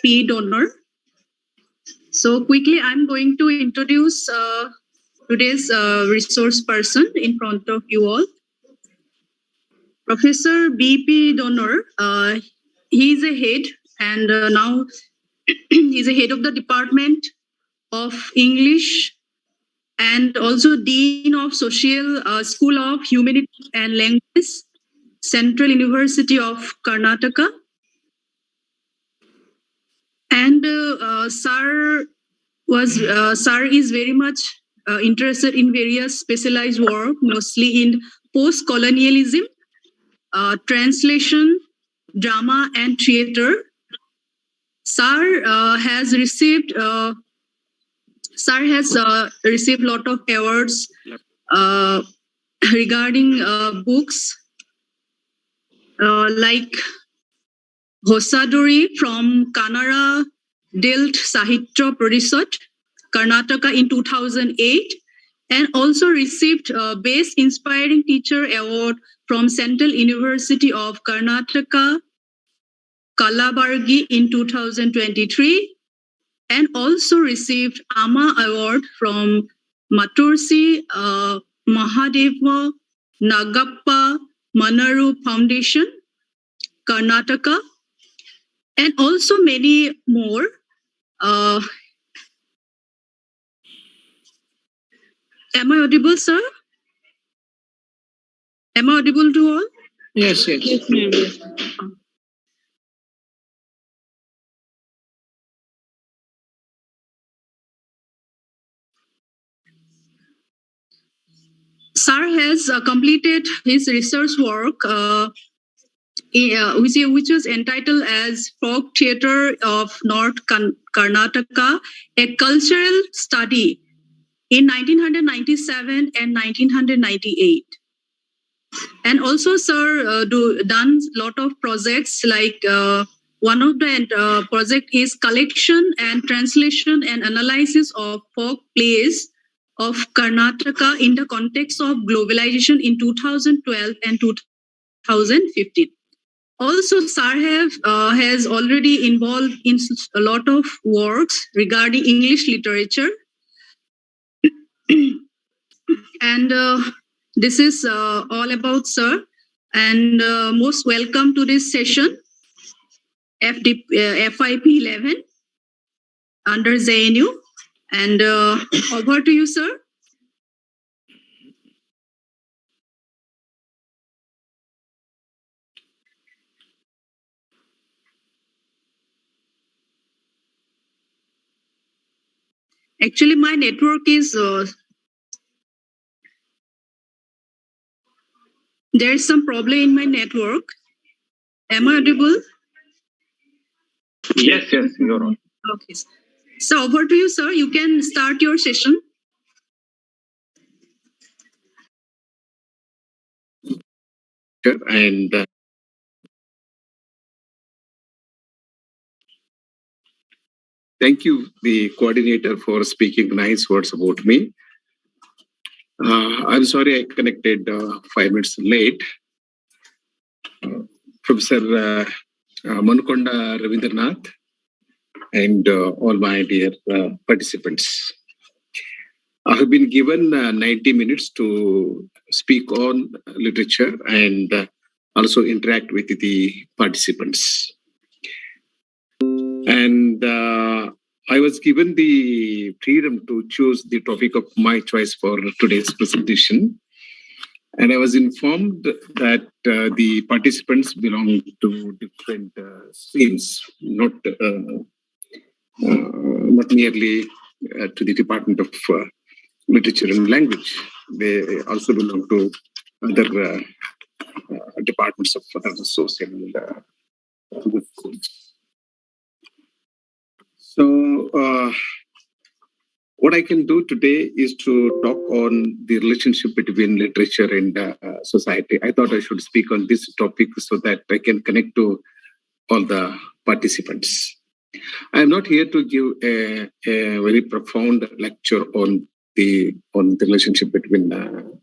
P. Donur. So quickly, I'm going to introduce today's resource person in front of you all. Professor B.P. Donur, he is a head and now he's a head of the Department of English and also Dean of Social School of Humanities and Languages, Central University of Karnataka. And Sir is very much interested in various specialized work, mostly in post-colonialism, translation, drama, and theater. Sir has received a lot of awards regarding books like Hosadori from Kannada Dilt Sahitya Parishad, Karnataka in 2008, and also received Best Inspiring Teacher Award from Central University of Karnataka, Kalaburgi in 2023, and also received AMA Award from Matursi Mahadeva Nagappa Manaru Foundation, Karnataka, and also many more. Am I audible, sir? Am I audible to all? Yes. Yes, ma'am. Yes. Sir has completed his research work, which was entitled as Folk Theatre of North Karnataka, a cultural study in 1997 and 1998. And also, sir, done a lot of projects like one of the project is collection and translation and analysis of folk plays of Karnataka in the context of globalization in 2012 and 2015. Also, Sir has already involved in a lot of works regarding English literature. And this is all about Sir. And most welcome to this session, FIP 11 under ZNU. And over to you, sir. Actually, my network is... there is some problem in my network. Am I audible? Yes, you're on. Okay. So over to you, sir. You can start your session. And thank you, the coordinator, for speaking nice words about me. I'm sorry I connected 5 minutes late. Professor Manukonda Ravindranath and all my dear participants. I have been given 90 minutes to speak on literature and also interact with the participants. And I was given the freedom to choose the topic of my choice for today's presentation. And I was informed that the participants belong to different streams, not merely to the Department of Literature and Language. They also belong to other departments of social good schools. So what I can do today is to talk on the relationship between literature and society. I thought I should speak on this topic so that I can connect to all the participants. I am not here to give a very profound lecture on the relationship between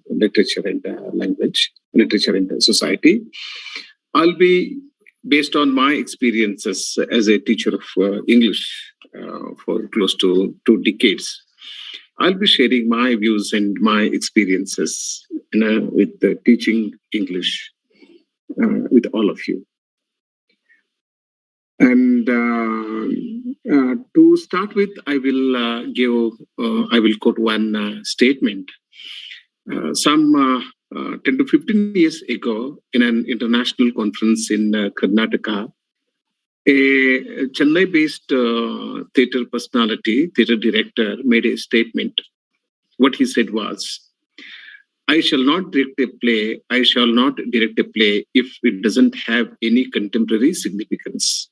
literature and language, literature and society. I'll be based on my experiences as a teacher of English for close to 2 decades, I'll be sharing my views and my experiences with teaching English with all of you. And to start with, I will quote one statement. Some 10 to 15 years ago, in an international conference in Karnataka, a Chennai-based theater personality, theater director, made a statement. What he said was, I shall not direct a play if it doesn't have any contemporary significance.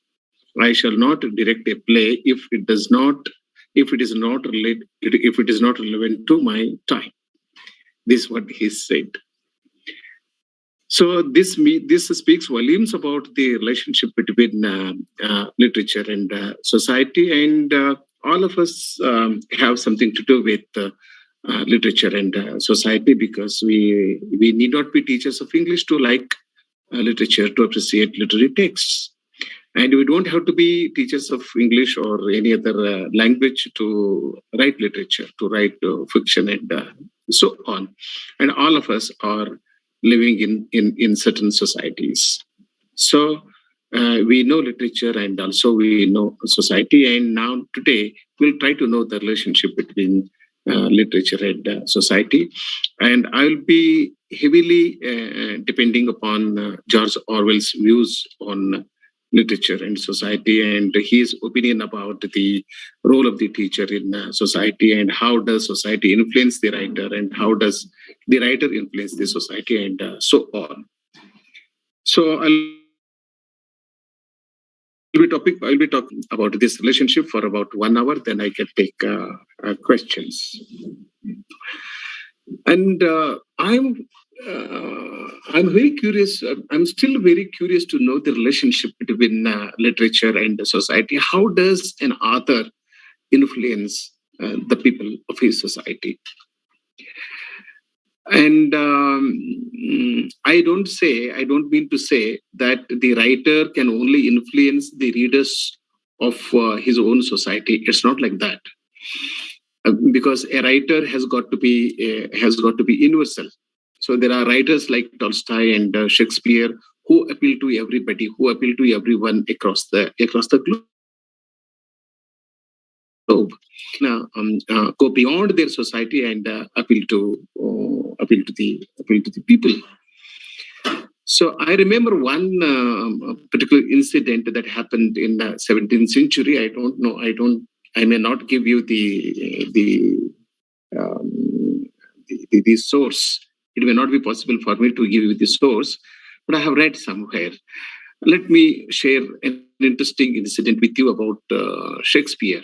I shall not direct a play if it is not relevant to my time. This is what he said. So this speaks volumes about the relationship between literature and society, and all of us have something to do with literature and society, because we need not be teachers of English to like literature, to appreciate literary texts. And we don't have to be teachers of English or any other language to write literature, to write fiction and so on. And all of us are living in certain societies. So we know literature and also we know society. And now today, we'll try to know the relationship between literature and society. And I'll be heavily depending upon George Orwell's views on literature and society, and his opinion about the role of the teacher in society, and how does society influence the writer, and how does the writer influence the society, and so on. So I'll be talking about this relationship for about 1 hour. Then I can take questions. And I'm very curious. I'm still very curious to know the relationship between literature and society. How does an author influence the people of his society? And I don't mean to say that the writer can only influence the readers of his own society. It's not like that. Because a writer has got to be universal. So there are writers like Tolstoy and Shakespeare who appeal to everybody, who appeal to everyone across the globe. Go beyond their society and appeal to the people. So I remember one particular incident that happened in the 17th century. I may not give you the source. It may not be possible for me to give you the source, but I have read somewhere. Let me share an interesting incident with you about Shakespeare.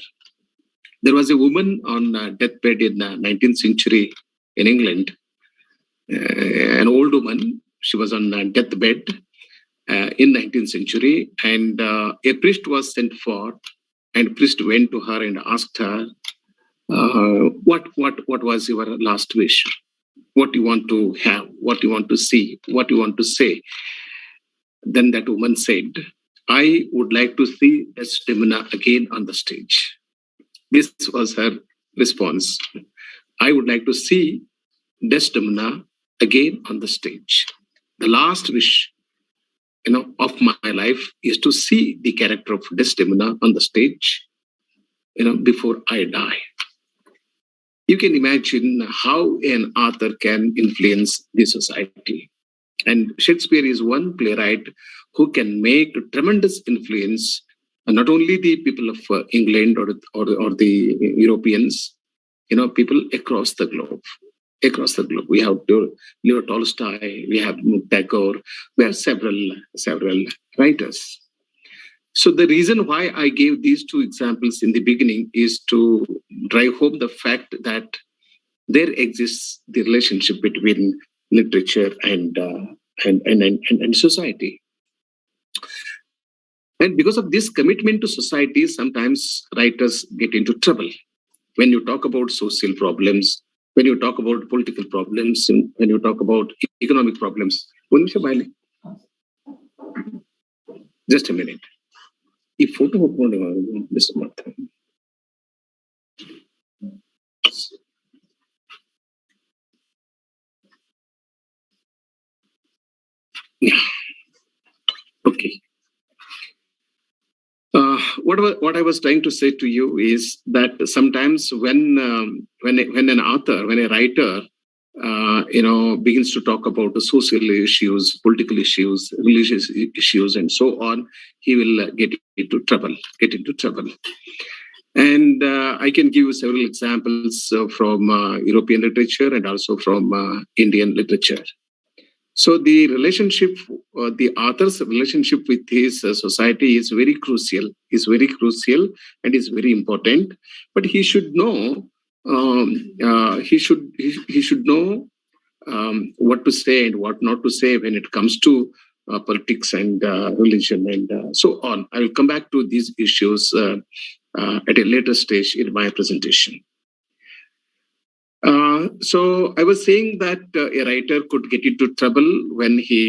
There was a woman on deathbed in the 19th century in England, an old woman. She was on deathbed in 19th century, and a priest was sent for, and priest went to her and asked her, what was your last wish? What you want to have? What you want to see? What you want to say? Then that woman said, I would like to see Desdemona again on the stage. This was her response. I would like to see Desdemona again on the stage. The last wish, of my life is to see the character of Desdemona on the stage, before I die. You can imagine how an author can influence the society. And Shakespeare is one playwright who can make a tremendous influence, not only the people of England or the Europeans, people across the globe. Across the globe, we have Leo Tolstoy, we have Tagore, we have several writers. So the reason why I gave these two examples in the beginning is to drive home the fact that there exists the relationship between literature and society. And because of this commitment to society, sometimes writers get into trouble. When you talk about social problems, when you talk about political problems, and when you talk about economic problems. Just a minute. ಈ photo ಹೊತ್ಕೊಂಡು miss ಮಾಡ್ತಾರೆ. Okay. What I was trying to say to you is that sometimes when an author, when a writer, begins to talk about the social issues, political issues, religious issues, and so on, he will get into trouble. And I can give you several examples from European literature and also from Indian literature. So the relationship, the author's relationship with his society is very crucial, and is very important. But he should know, he should know what to say and what not to say when it comes to politics and religion and so on. I will come back to these issues at a later stage in my presentation. So I was saying that a writer could get into trouble when he,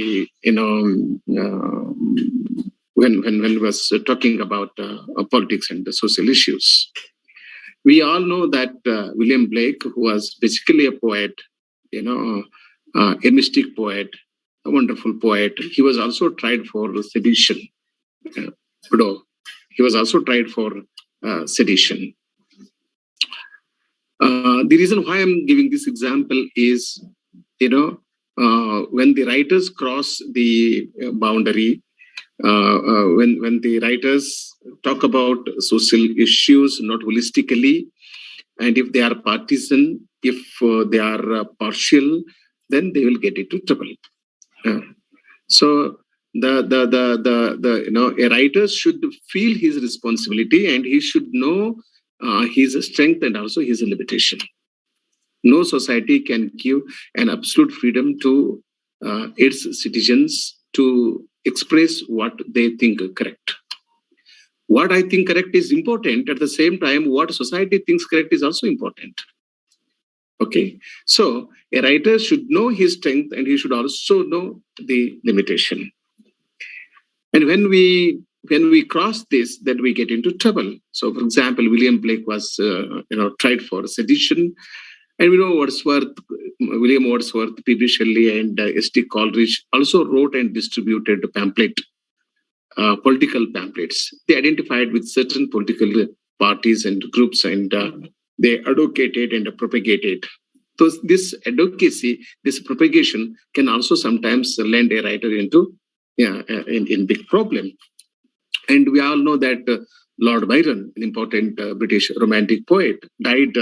when was talking about politics and the social issues. We all know that William Blake, who was basically a poet, a mystic poet, a wonderful poet, he was also tried for sedition. He was also tried for sedition. The reason why I'm giving this example is, when the writers cross the boundary, when the writers talk about social issues not holistically, and if they are partisan, if they are partial, then they will get into trouble. So a writer should feel his responsibility, and he should know his strength and also his limitation. No society can give an absolute freedom to its citizens to express what they think correct. What I think correct is important. At the same time, what society thinks correct is also important. Okay, so a writer should know his strength, and he should also know the limitation. And when we cross this, then we get into trouble. So, for example, William Blake was tried for sedition, and we know William Wordsworth, P.B. Shelley, and S.T. Coleridge also wrote and distributed political pamphlets. They identified with certain political parties and groups, and they advocated and propagated. So this advocacy, this propagation, can also sometimes land a writer into in big problem. And we all know that Lord Byron, an important British romantic poet, died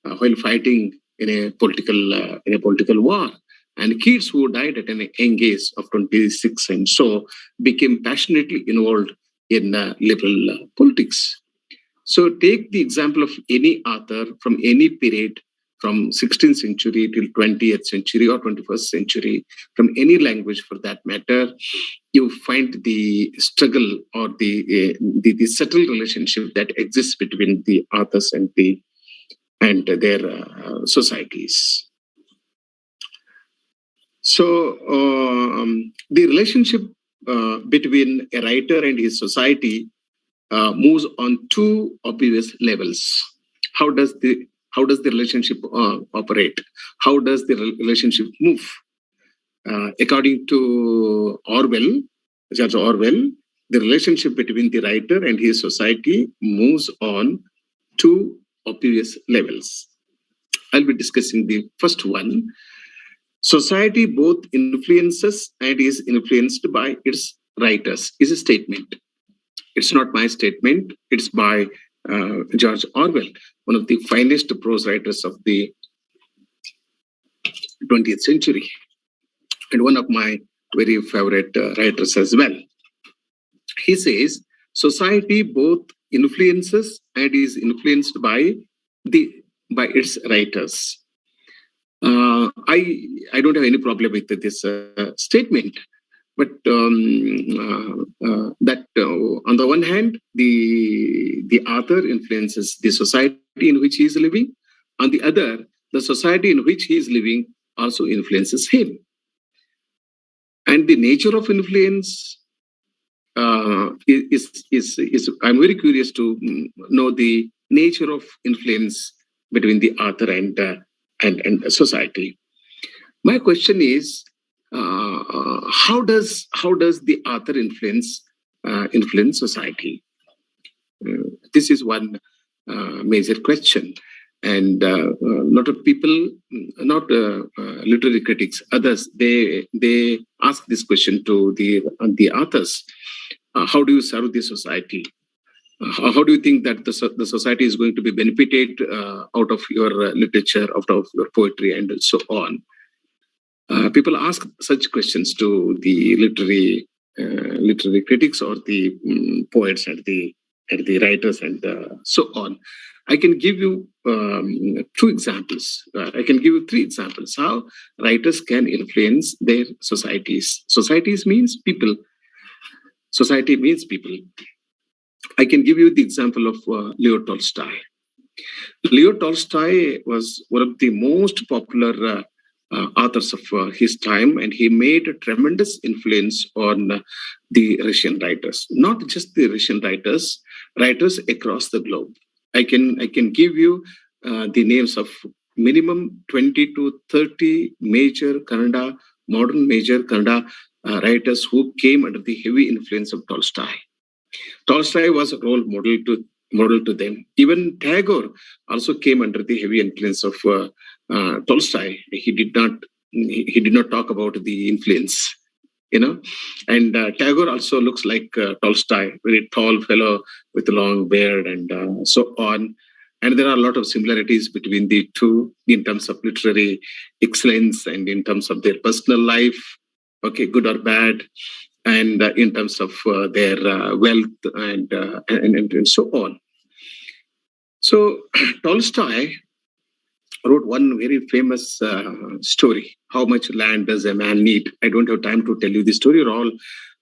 while fighting in a political war. And Keats, who died at an young age of 26, and so became passionately involved in liberal politics. So take the example of any author from any period, from 16th century till 20th century or 21st century, from any language for that matter, you find the struggle or the subtle relationship that exists between the authors and their societies. So the relationship between a writer and his society moves on two obvious levels. How does the relationship operate? How does the relationship move? According to George Orwell, the relationship between the writer and his society moves on two obvious levels. I'll be discussing the first one. Society both influences and is influenced by its writers is a statement. It's not my statement. It's by George Orwell, one of the finest prose writers of the 20th century, and one of my very favorite writers as well. He says, society both influences and is influenced by its writers. I don't have any problem with this statement, but that on the one hand, the author influences the society in which he is living. On the other, the society in which he is living also influences him. And the nature of influence I'm very curious to know the nature of influence between the author and society. My question is, how does the author influence society? This is one major question, and lot of people, not literary critics, others, they ask this question to the authors. How do you serve the society? How do you think that the society is going to be benefited out of your literature, out of your poetry, and so on? People ask such questions to the literary critics or the poets and the writers and so on. I can give you two examples. I can give you three examples how writers can influence their societies. Societies means people. Society means people. I can give you the example of Leo Tolstoy. Leo Tolstoy was one of the most popular authors of his time, and he made a tremendous influence on the Russian writers. Not just the Russian writers, writers across the globe. I can give you the names of minimum 20 to 30 major Kannada, modern major Kannada writers who came under the heavy influence of Tolstoy. Tolstoy was a role model to them. Even Tagore also came under the heavy influence of Tolstoy. He did not talk about the influence, And Tagore also looks like Tolstoy, very tall fellow with a long beard and so on. And there are a lot of similarities between the two in terms of literary excellence and in terms of their personal life, okay, good or bad, and in terms of their wealth and so on. So Tolstoy wrote one very famous story. How much land does a man need? I don't have time to tell you the story. You're all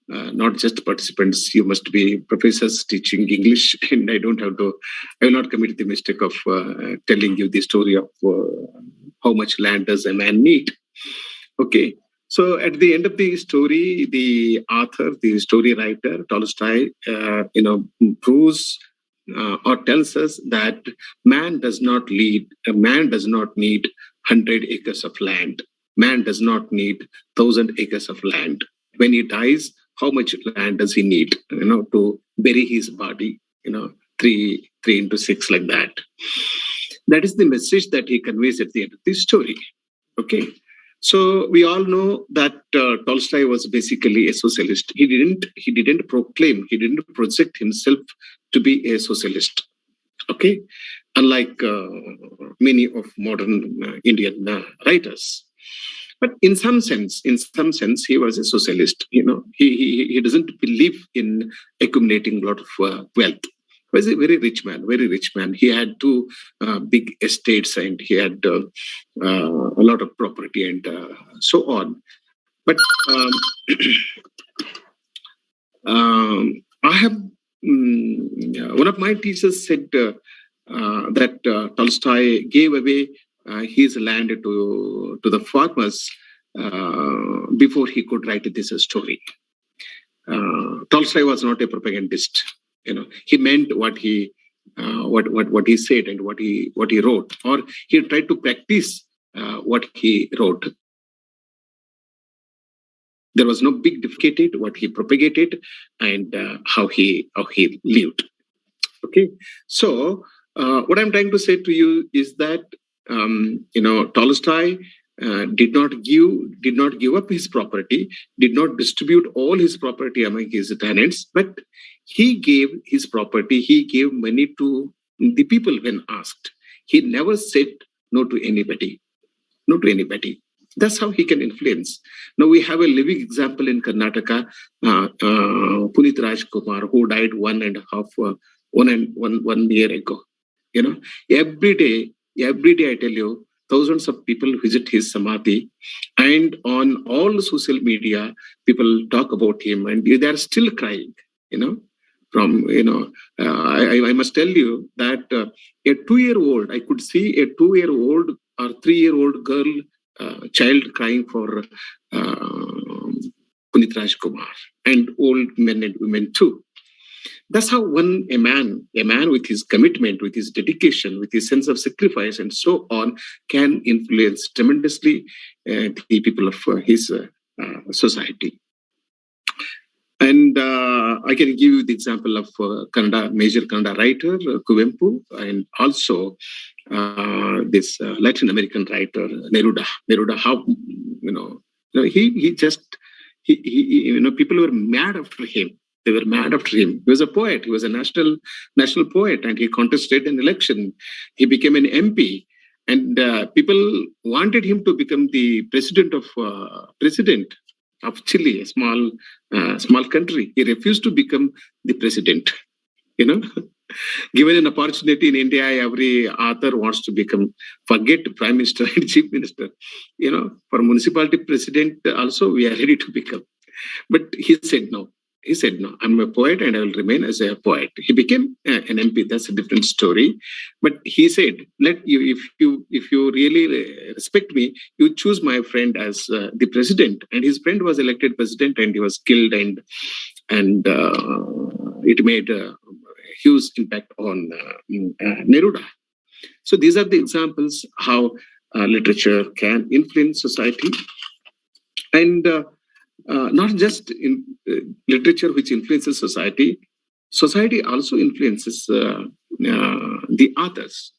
not just participants. You must be professors teaching English, and I will not commit the mistake of telling you the story of how much land does a man need. Okay. So at the end of the story, the author, the story writer, Tolstoy, proves or tells us that man does not need 100 acres of land. Man does not need 1,000 acres of land. When he dies, how much land does he need, to bury his body, 3 into 6 like that. That is the message that he conveys at the end of the story. Okay. So we all know that Tolstoy was basically a socialist. He didn't project himself to be a socialist. Okay, unlike many of modern Indian writers. But in some sense, he was a socialist. He doesn't believe in accumulating a lot of wealth. He was a very rich man. He had 2 big estates, and he had a lot of property and so on. But I have one of my teachers said that Tolstoy gave away his land to the farmers before he could write this story. Tolstoy was not a propagandist. He meant what he said and what he wrote, or he tried to practice what he wrote. There was no big difference what he propagated and how he lived. Okay, so what I'm trying to say to you is that Tolstoy did not give up his property, did not distribute all his property among his tenants, but he gave his property, he gave money to the people when asked. He never said no to anybody. That's how he can influence. Now we have a living example in Karnataka, Punit Rajkumar, who died 1 year ago. Every day I tell you, thousands of people visit his samadhi, and on all social media, people talk about him, and they are still crying. I must tell you that a 2-year-old, I could see a 2-year-old or 3-year-old girl, child crying for Punit Rajkumar, and old men and women too. That's how a man with his commitment, with his dedication, with his sense of sacrifice, and so on, can influence tremendously the people of his society. And I can give you the example of major Kannada writer Kuvempu, and also this Latin American writer Neruda. How he people were mad after him. They were mad after him. He was a poet. He was a national poet, and he contested an election. He became an MP, and people wanted him to become the president of Chile, a small country. He refused to become the president. Given an opportunity in India, every author wants to forget prime minister and chief minister. For municipality president also, we are ready to become. But he said no. He said, no, I'm a poet and I will remain as a poet. He became an MP. That's a different story. But he said, if you really respect me, you choose my friend as the president. And his friend was elected president, and he was killed, and it made a huge impact on Neruda. So these are the examples how literature can influence society. And not just in literature which influences society, society also influences the authors.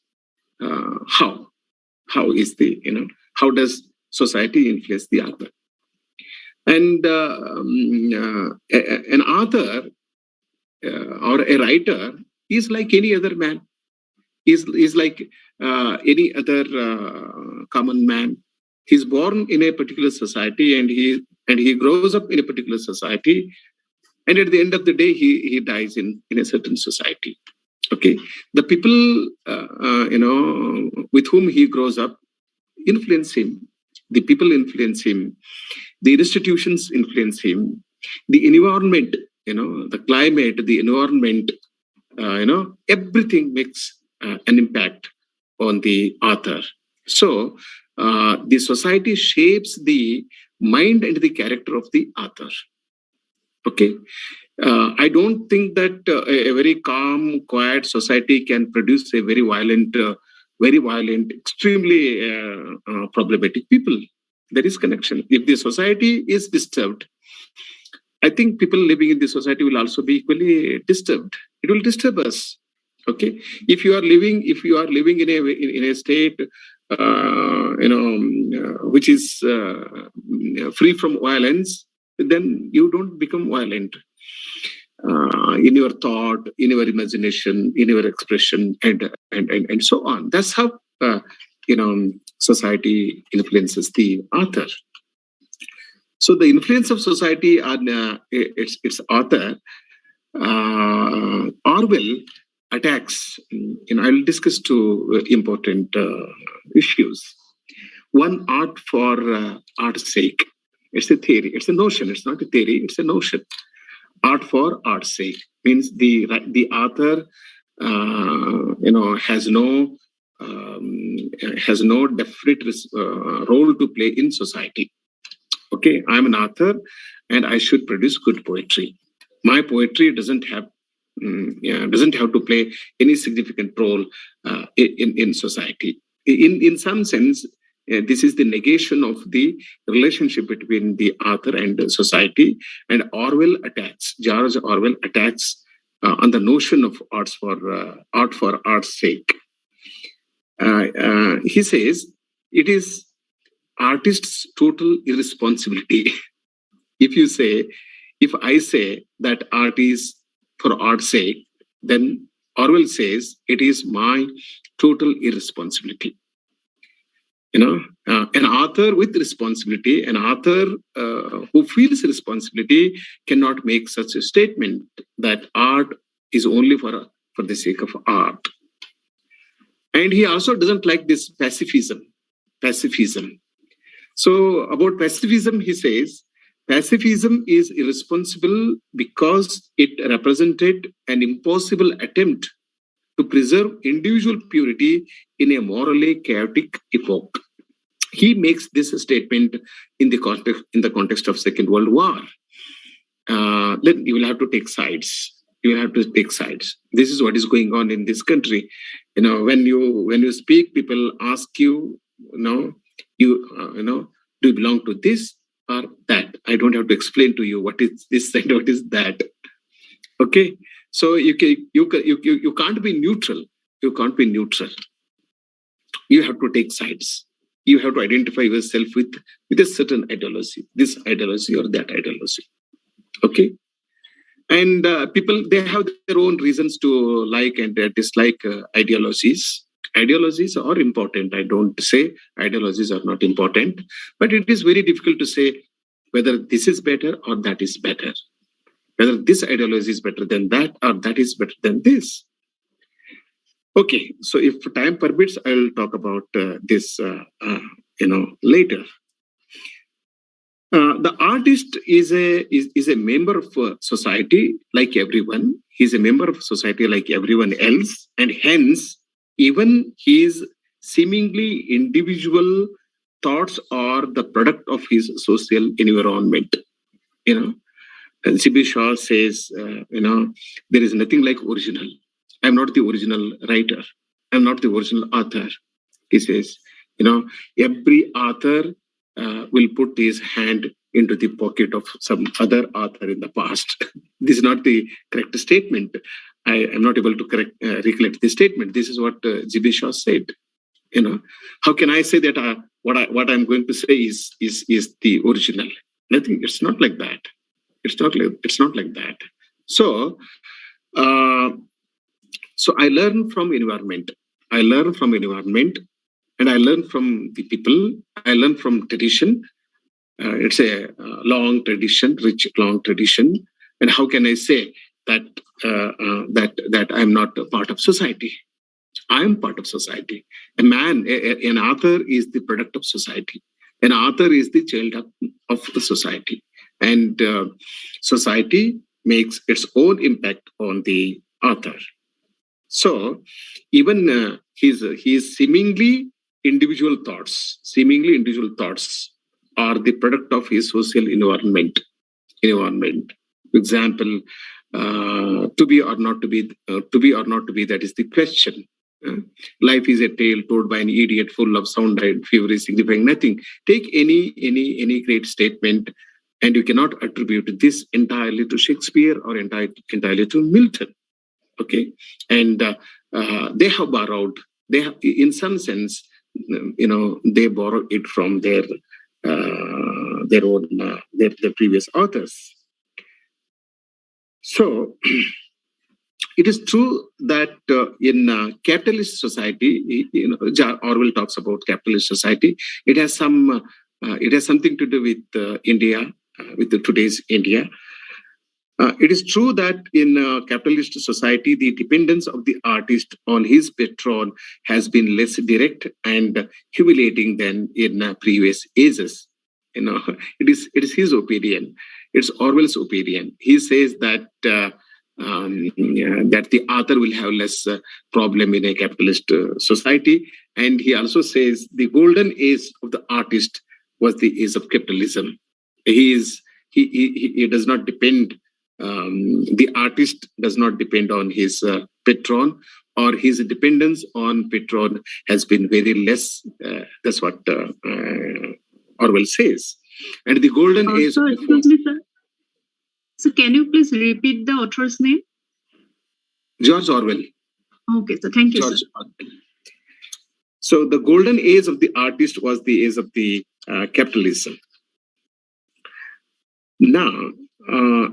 How does society influence the author? And an author or a writer is like any other man, is like any other common man. He's born in a particular society, and he grows up in a particular society, and at the end of the day, he dies in a certain society. Okay, the people with whom he grows up influence him. The people influence him. The institutions influence him. The environment, the climate, the environment, everything makes an impact on the author. So the society shapes the mind and the character of the author. Okay, I don't think that a very calm, quiet society can produce a very violent, extremely problematic people. There is connection. If the society is disturbed, I think people living in the society will also be equally disturbed. It will disturb us. Okay, if you are living in a state, which is free from violence, then you don't become violent in your thought, in your imagination, in your expression, and so on. That's how society influences the author. So the influence of society on its author, Orwell attacks. I'll discuss two important issues. One, art for art's sake. It's a theory. It's a notion. It's not a theory. It's a notion. Art for art's sake means the author, has no definite role to play in society. Okay, I'm an author, and I should produce good poetry. My poetry doesn't have to play any significant role in society. In some sense, this is the negation of the relationship between the author and the society. And George Orwell attacks on the notion of art for art's sake. He says it is artist's total irresponsibility. If I say that art is for art's sake, then Orwell says it is my total irresponsibility. An author with responsibility, an author who feels responsibility cannot make such a statement that art is only for the sake of art. And he also doesn't like this pacifism. So about pacifism, he says, pacifism is irresponsible because it represented an impossible attempt to preserve individual purity in a morally chaotic epoch. He makes this statement in the context of Second World War. then you will have to take sides. You will have to take sides. This is what is going on in this country. When you speak, people ask you, do you belong to this or that? I don't have to explain to you what is this and what is that. Okay, so you can't be neutral. You can't be neutral. You have to take sides. You have to identify yourself with a certain ideology, this ideology or that ideology. Okay, and people, they have their own reasons to like and dislike ideologies. Ideologies are important. I don't say ideologies are not important, but it is very difficult to say whether this is better or that is better, whether this ideology is better than that or that is better than this. Okay, so if time permits, I'll talk about this later. The artist is a member of society like everyone. He's a member of society like everyone else, and hence even his seemingly individual thoughts are the product of his social environment. C.B. Shaw says, there is nothing like original. I'm not the original writer. I'm not the original author. He says, every author will put his hand into the pocket of some other author in the past. This is not the correct statement. I am not able to recollect the statement. This is what C.B. Shaw said. How can I say that what I'm going to say is the original? Nothing. It's not like that. It's not like that. So I learn from environment. I learn from environment, and I learn from the people. I learn from tradition. It's a long tradition, rich long tradition. And how can I say that that I'm not a part of society? I am part of society. An author is the product of society. An author is the child of the society. And society makes its own impact on the author. So even his seemingly individual thoughts are the product of his social environment. For example, to be or not to be, that is the question. Life is a tale told by an idiot, full of sound and fury, signifying nothing. Take any great statement, and you cannot attribute this entirely to Shakespeare or entirely to Milton. Okay, and they have borrowed. They have, in some sense, they borrow it from their previous authors. So it is true that in capitalist society, Orwell talks about capitalist society. It has something to do with India, with today's India. It is true that in capitalist society, the dependence of the artist on his patron has been less direct and humiliating than in previous ages. It is his opinion. It's Orwell's opinion. He says that that the author will have less problem in a capitalist society, and he also says the golden age of the artist was the age of capitalism. He does not depend. The artist does not depend on his patron, or his dependence on patron has been very less. That's what Orwell says. And the golden age. Excuse me, sir. So can you please repeat the author's name? George Orwell. Okay, so thank you, George sir. Orwell. So the golden age of the artist was the age of the capitalism. Now,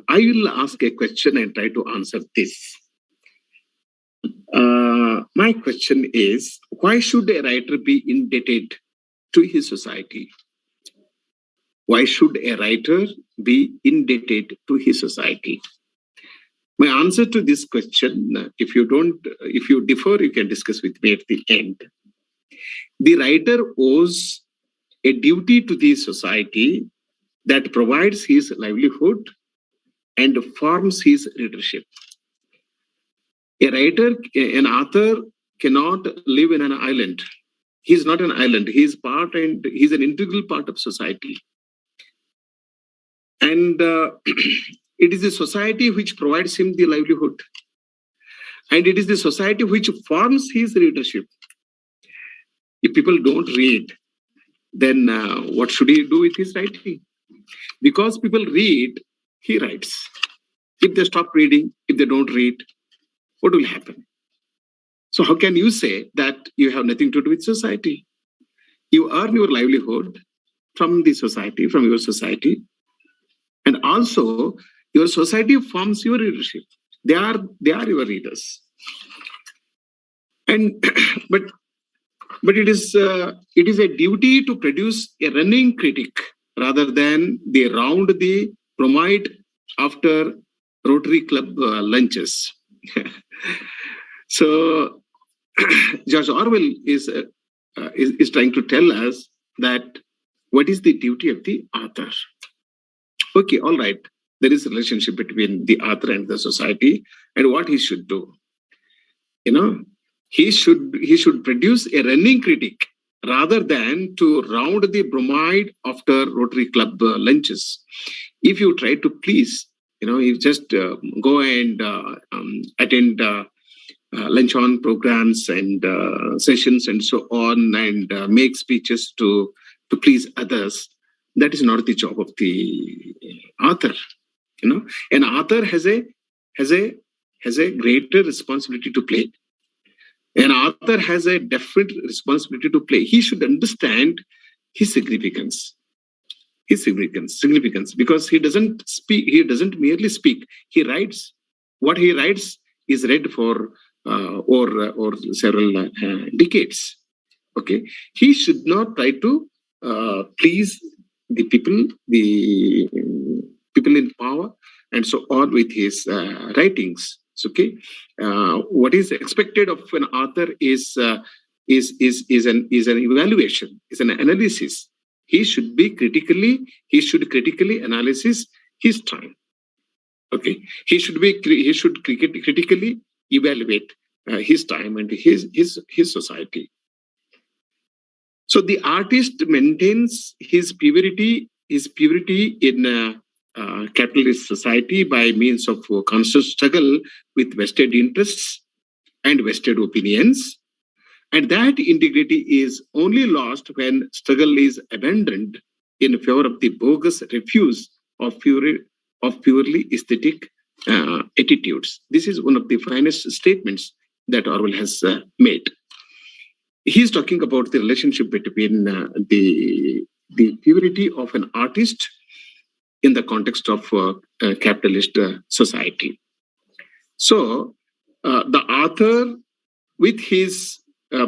I will ask a question and try to answer this. My question is, why should a writer be indebted to his society? Why should a writer be indebted to his society? My answer to this question, if you differ, you can discuss with me at the end. The writer owes a duty to the society that provides his livelihood and forms his readership. A writer, an author cannot live in an island. He's not an island. He's an integral part of society. And It is the society which provides him the livelihood. And it is the society which forms his readership. If people don't read, then what should he do with his writing? Because people read, he writes. If they stop reading, if they don't read, what will happen? So how can you say that you have nothing to do with society? You earn your livelihood from the society, from your society. And also, your society forms your readership. They are your readers. And but it is a duty to produce a running critic rather than the round the bromide after Rotary Club lunches. So George Orwell is trying to tell us that what is the duty of the author. Okay, all right. There is a relationship between the author and the society, and what he should do. He should produce a running critic rather than to round the bromide after Rotary Club lunches. If you try to please, you just go and attend lunch-on programs and sessions and so on, and make speeches to please others. That is not the job of the author. An author has a greater responsibility to play. An author has a different responsibility to play. He should understand his significance. Because he doesn't speak. He doesn't merely speak. He writes. What he writes is read for or several decades. Okay, he should not try to please the people in power and so on with his writings. Okay, what is expected of an author is an evaluation, is an analysis. He should critically analyze his time. Okay, he should critically evaluate his time and his society. So the artist maintains his purity in capitalist society by means of constant struggle with vested interests and vested opinions. And that integrity is only lost when struggle is abandoned in favor of the bogus refuse of purely aesthetic attitudes. This is one of the finest statements that Orwell has made. He's talking about the relationship between the purity of an artist in the context of capitalist society. So the author, with his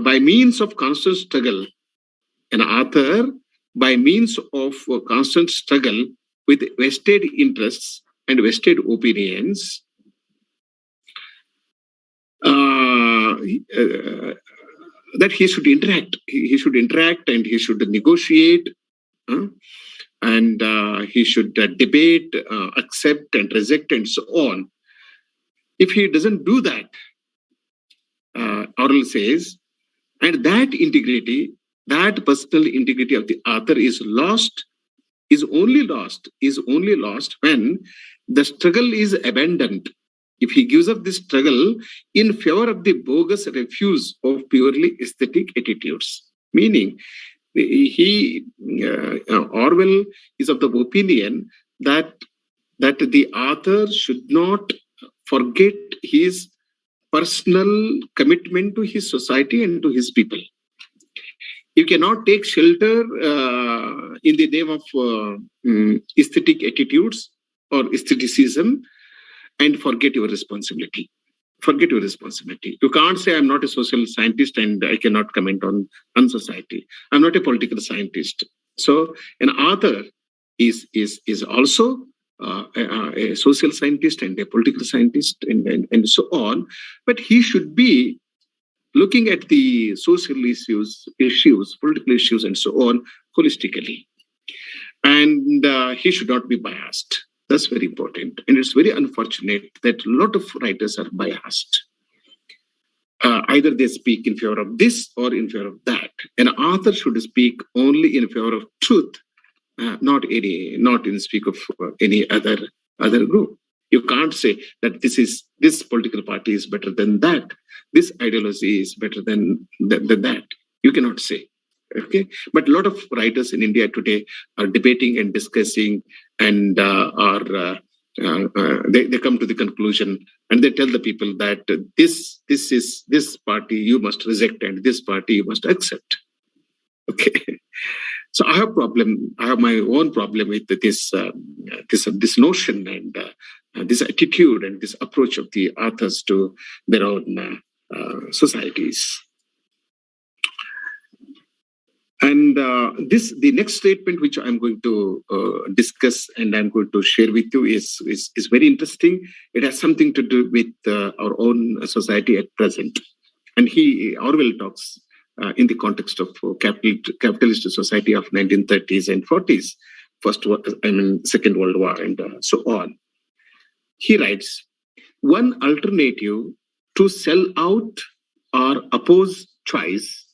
by means of constant struggle, an author by means of constant struggle with vested interests and vested opinions, that he should interact. He should interact and he should negotiate, and he should debate, accept and reject and so on. If he doesn't do that, Orwell says, and that integrity, that personal integrity of the author is only lost when the struggle is abandoned. If he gives up this struggle in favor of the bogus refuse of purely aesthetic attitudes, meaning Orwell is of the opinion that the author should not forget his personal commitment to his society and to his people. You cannot take shelter in the name of aesthetic attitudes or aestheticism and forget your responsibility. You can't say, I'm not a social scientist and I cannot comment on society. I'm not a political scientist. So an author is also a social scientist and a political scientist and so on. But he should be looking at the social issues, political issues and so on holistically. And he should not be biased. That's very important. And it's very unfortunate that a lot of writers are biased. Either they speak in favor of this or in favor of that. An author should speak only in favor of truth, not in speak of any other group. You can't say that this political party is better than that. This ideology is better than that. You cannot say. Okay, but a lot of writers in India today are debating and discussing, and they come to the conclusion, and they tell the people that this party you must reject, and this party you must accept. Okay, so I have my own problem with this notion and this attitude and this approach of the authors to their own societies. And the next statement which I'm going to discuss and I'm going to share with you is very interesting. It has something to do with our own society at present. And Orwell talks in the context of capitalist society of 1930s and 40s, Second World War, and so on. He writes, one alternative to sell out or oppose choice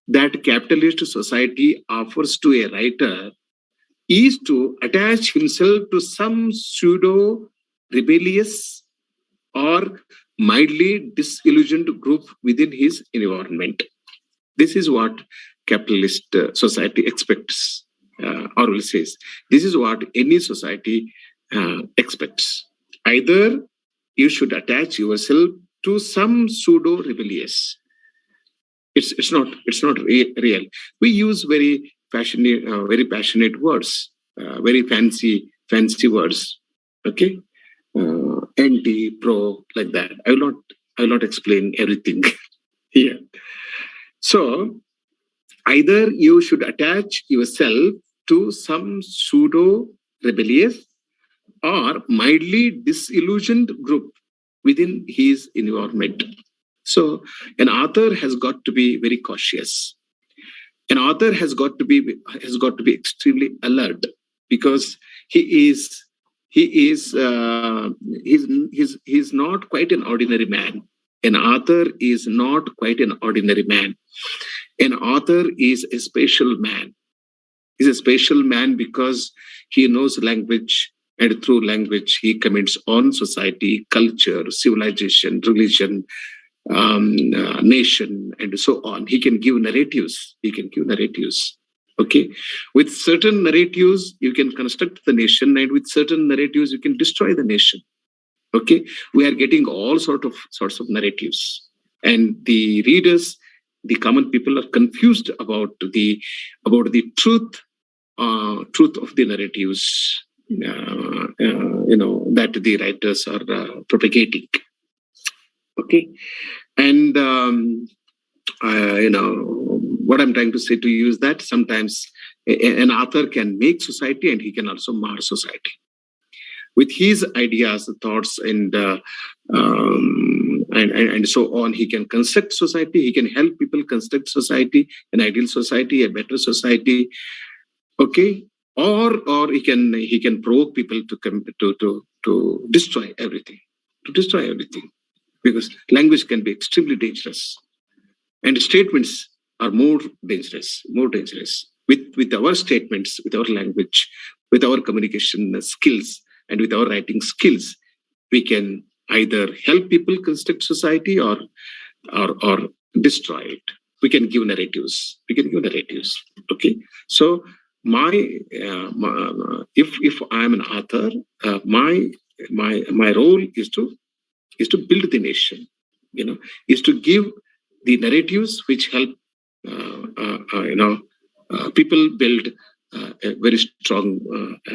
that capitalist society offers to a writer is to attach himself to some pseudo-rebellious or mildly disillusioned group within his environment. This is what capitalist society expects. Orwell says, this is what any society expects. Either you should attach yourself to some pseudo-rebellious. It's not real. We use very passionate words, very fancy words. Okay, anti, pro, like that. I will not explain everything here. So either you should attach yourself to some pseudo rebellious or mildly disillusioned group within his environment. So an author has got to be very cautious. An author has got to be extremely alert, because he's not quite an ordinary man. An author is not quite an ordinary man. An author is a special man. He's a special man because he knows language, and through language he comments on society, culture, civilization, religion, nation, and so on. He can give narratives. Okay, with certain narratives you can construct the nation, and with certain narratives you can destroy the nation. Okay, we are getting all sorts of narratives, and the readers, the common people, are confused about the truth of the narratives that the writers are propagating. Okay, and what I'm trying to say to you is that sometimes an author can make society, and he can also mar society with his ideas, thoughts, and so on. He can construct society. He can help people construct society, an ideal society, a better society. Okay, or he can provoke people to destroy everything, because language can be extremely dangerous, and statements are more dangerous. With our statements, with our language, with our communication skills, and with our writing skills, we can either help people construct society or destroy it. We can give narratives. Okay, so if I'm an author, my role is to build the nation. Is to give the narratives which help people build a very strong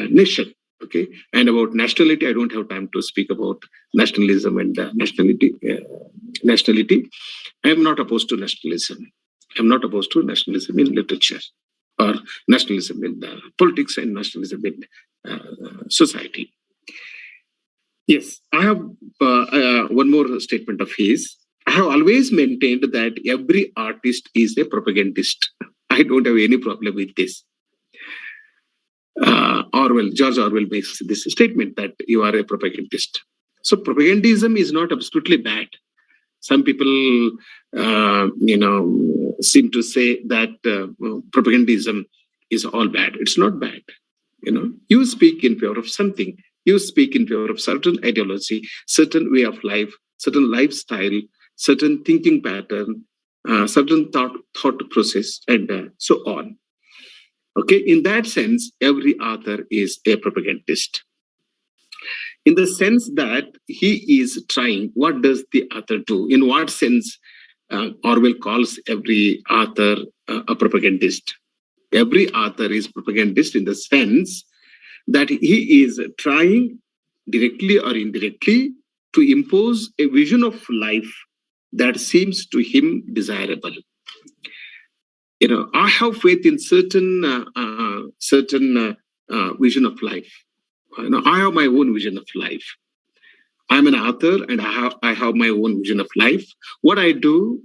nation. Okay, and about nationality, I don't have time to speak about nationalism and nationality. I am not opposed to nationalism. I'm not opposed to nationalism in literature, or nationalism in politics, and nationalism in society. Yes, I have one more statement of his. I have always maintained that every artist is a propagandist. I don't have any problem with this. George Orwell makes this statement that you are a propagandist. So propagandism is not absolutely bad. Some people, seem to say that propagandism is all bad. It's not bad. You speak in favor of something. You speak in favor of certain ideology, certain way of life, certain lifestyle, certain thinking pattern, certain thought process, and so on. Okay, in that sense, every author is a propagandist. In the sense that he is trying, what does the author do? In what sense Orwell calls every author a propagandist? Every author is propagandist in the sense that he is trying directly or indirectly to impose a vision of life that seems to him desirable. I have faith in certain vision of life. I have my own vision of life. I'm an author, and I have my own vision of life. What I do,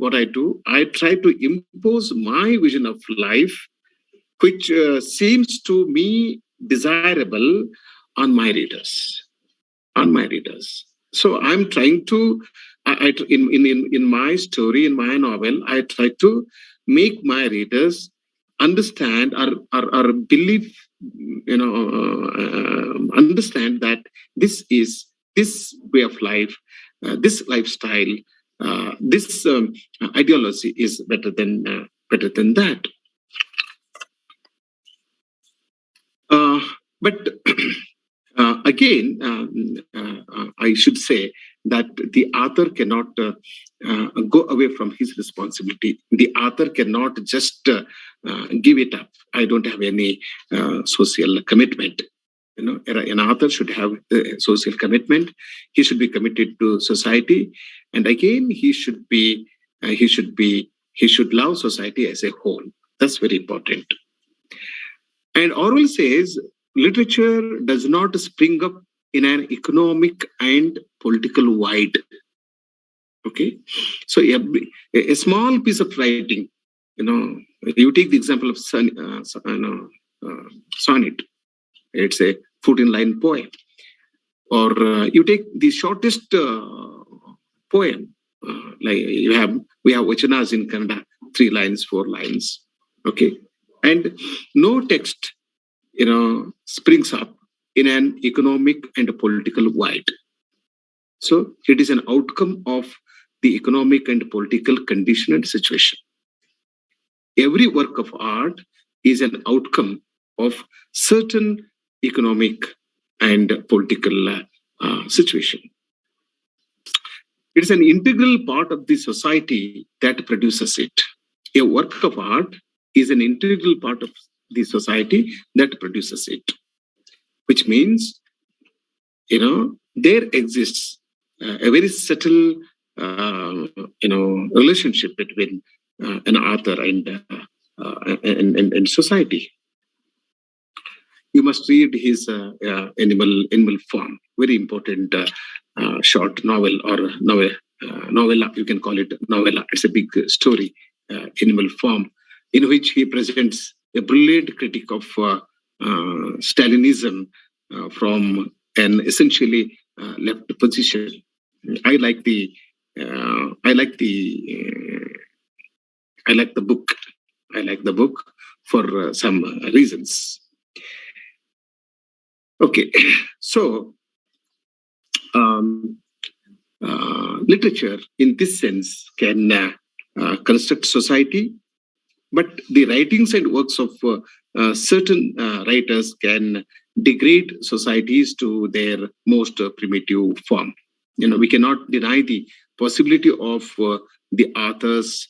I try to impose my vision of life, which seems to me desirable on my readers. So I'm trying to, in my story, in my novel, I try to make my readers understand or believe, understand that this way of life, this lifestyle, this ideology is better than that. But again, I should say that the author cannot go away from his responsibility. The author cannot just give it up. I don't have any social commitment. An author should have social commitment. He should be committed to society, and again, he should love society as a whole. That's very important. And Orwell says literature does not spring up in an economic and political void. Okay, so a small piece of writing, you take the example of sonnet. It's a 14-line poem, or you take the shortest poem. Like we have vachanas in Kannada, 3 lines, 4 lines. Okay, and no text, springs up in an economic and a political void. So it is an outcome of the economic and political condition and situation. Every work of art is an outcome of certain economic and political situation. It is an integral part of the society that produces it. A work of art is an integral part of the society that produces it, which means, there exists a very subtle, relationship between an author and society. You must read his Animal Farm, very important short novel or novella. You can call it novella. It's a big story, Animal Farm, in which he presents a brilliant critique of Stalinism from an essentially left position. I like the book. I like the book for some reasons. Okay, so literature, in this sense, can construct society, but the writings and works of certain writers can degrade societies to their most primitive form. We cannot deny the possibility of the authors,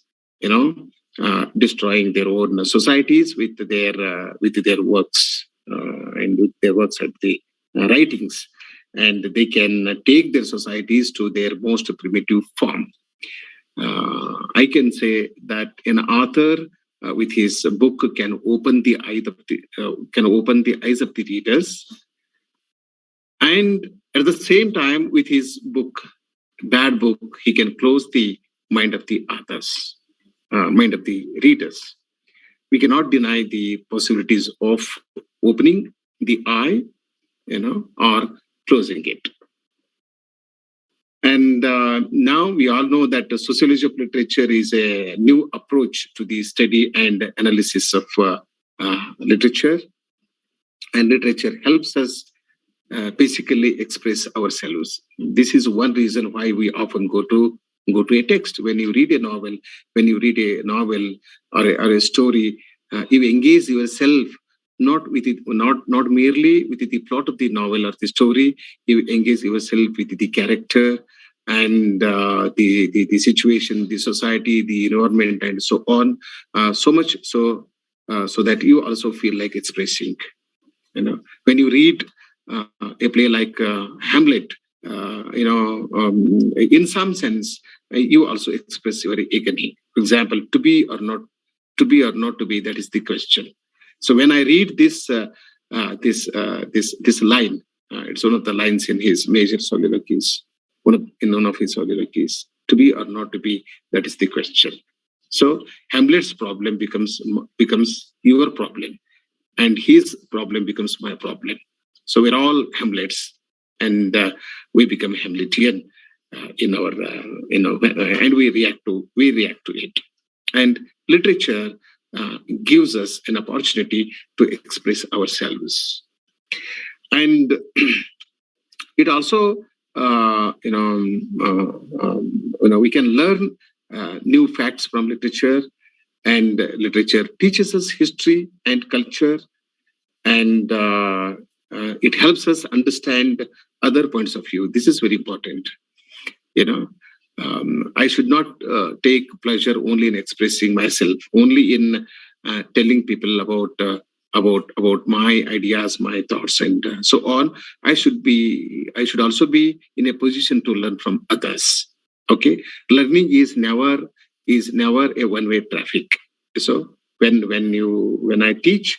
destroying their own societies with their works and with their works at the writings, and they can take their societies to their most primitive form. I can say that an author with his book can open the eyes of the readers, and at the same time, with his bad book, he can close the mind of the authors, mind of the readers. We cannot deny the possibilities of opening the eye, or closing it. And now we all know that the sociology of literature is a new approach to the study and analysis of literature. And literature helps us basically express ourselves. This is one reason why we often go to a text. When you read a novel, or a story, you engage yourself not with it, not merely with the plot of the novel or the story. You engage yourself with the character and the situation, the society, the environment, and so on. So much so that you also feel like expressing. When you read a play like Hamlet, in some sense, you also express your agony. For example, to be or not to be, that is the question. So when I read this line, it's one of the lines in his major soliloquies, in one of his soliloquies. To be or not to be, that is the question. So Hamlet's problem becomes your problem, and his problem becomes my problem. So we're all Hamlets, and we become Hamletian in our, and we react to it. And literature gives us an opportunity to express ourselves, and it also, we can learn new facts from literature, and literature teaches us history and culture, and it helps us understand other points of view. This is very important. I should not take pleasure only in expressing myself, only in telling people about my ideas, my thoughts, and so on. I should also be in a position to learn from others. Okay, learning is never a one-way traffic. So when I teach,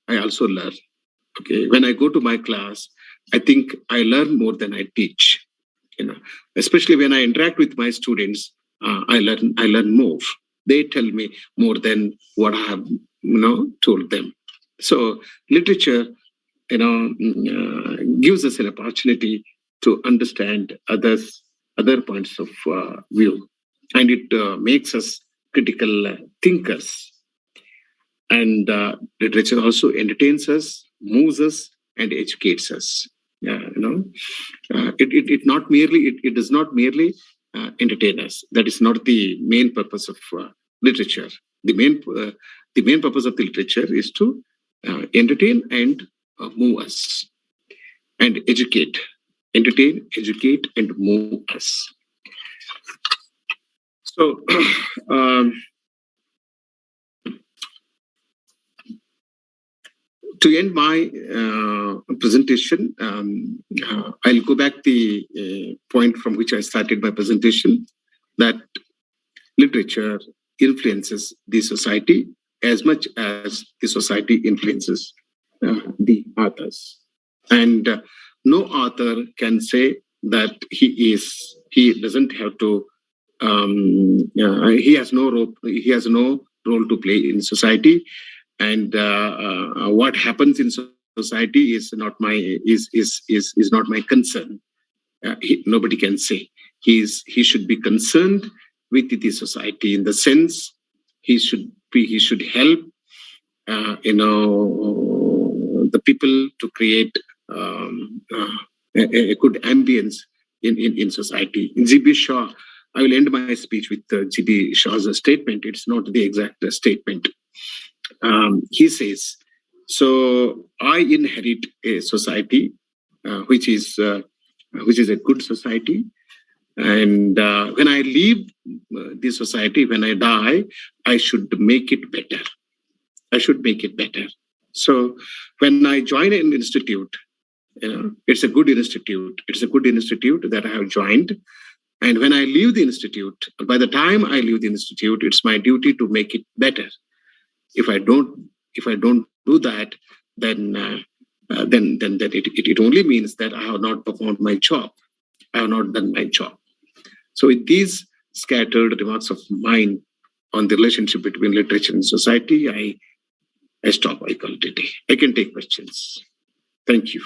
I also learn. Okay, when I go to my class, I think I learn more than I teach. Especially when I interact with my students, I learn more. They tell me more than what I have told them. So literature gives us an opportunity to understand other points of view, and it makes us critical thinkers. And literature also entertains us, moves us, and educates us. It does not merely entertain us. That is not the main purpose of literature. The main purpose of the literature is to entertain and move us, and educate. Entertain, educate, and move us. So to end my presentation, I'll go back the point from which I started my presentation, that literature influences the society as much as the society influences the authors. And no author can say that he doesn't have to, he has no role to play in society. And what happens in society is not my concern. Nobody can say. He should be concerned with the society, in the sense he should help the people to create a good ambience in society. In G.B. Shaw, I will end my speech with G.B. Shaw's statement. It's not the exact statement. He says, so I inherit a society which is a good society, and when I leave this society, when I die, I should make it better. So when I join an institute, it's a good institute. It's a good institute that I have joined. And when I leave the institute, by the time I leave the institute, it's my duty to make it better. If I don't do that, then it only means that I have not performed my job. I have not done my job. So with these scattered remarks of mine on the relationship between literature and society, I stop. I call it a day. I can take questions. Thank you.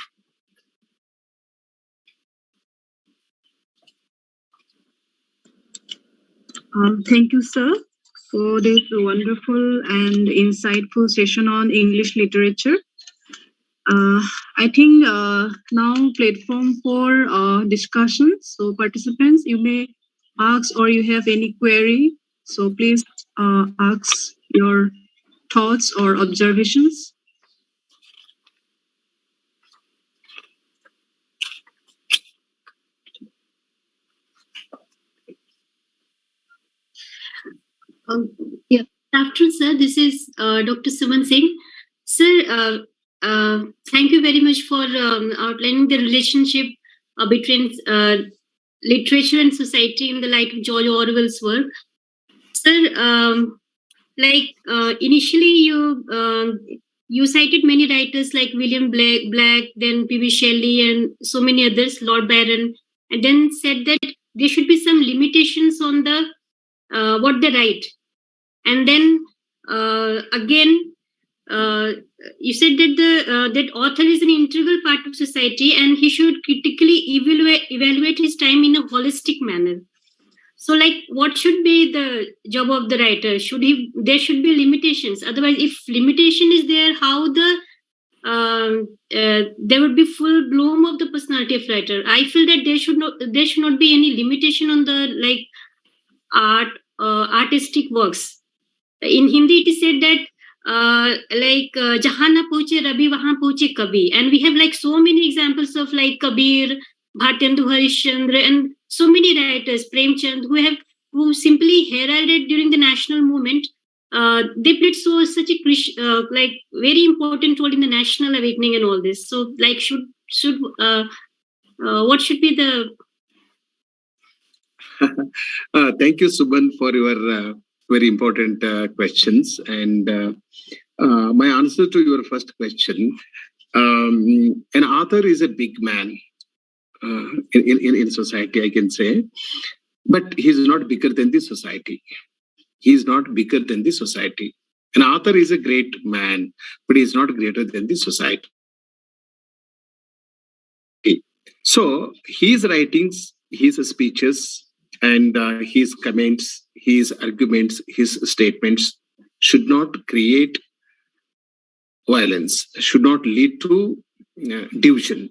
Thank you, sir, for this wonderful and insightful session on English literature. I think now platform for discussion. So participants, you may ask or you have any query. So please ask your thoughts or observations. Yeah. After sir, this is Dr. Suman Singh. Sir, thank you very much for outlining the relationship between literature and society in the light of George Orwell's work. Sir, initially you cited many writers like William Black, then P.B. Shelley, and so many others, Lord Byron, and then said that there should be some limitations on the what they write. And then again, you said that that author is an integral part of society, and he should critically evaluate his time in a holistic manner. So, like, what should be the job of the writer? There should be limitations. Otherwise, if limitation is there, how there would be full bloom of the personality of writer. I feel that there should not be any limitation on the like artistic works. In Hindi, it is said that jahan na pooche Rabi, wahan pooche Kabir. And we have like so many examples of like Kabir, Bhartendu Harishchandra, and so many writers, Premchand, who simply heralded during the national movement. They played such a like very important role in the national awakening and all this. So like what should be the Thank you, Subhan, for your very important questions. And my answer to your first question, an author is a big man in society, I can say, but he's not bigger than the society. He's not bigger than the society. An author is a great man, but he's not greater than the society. So his writings, his speeches, and his comments, his arguments, his statements should not create violence, should not lead to division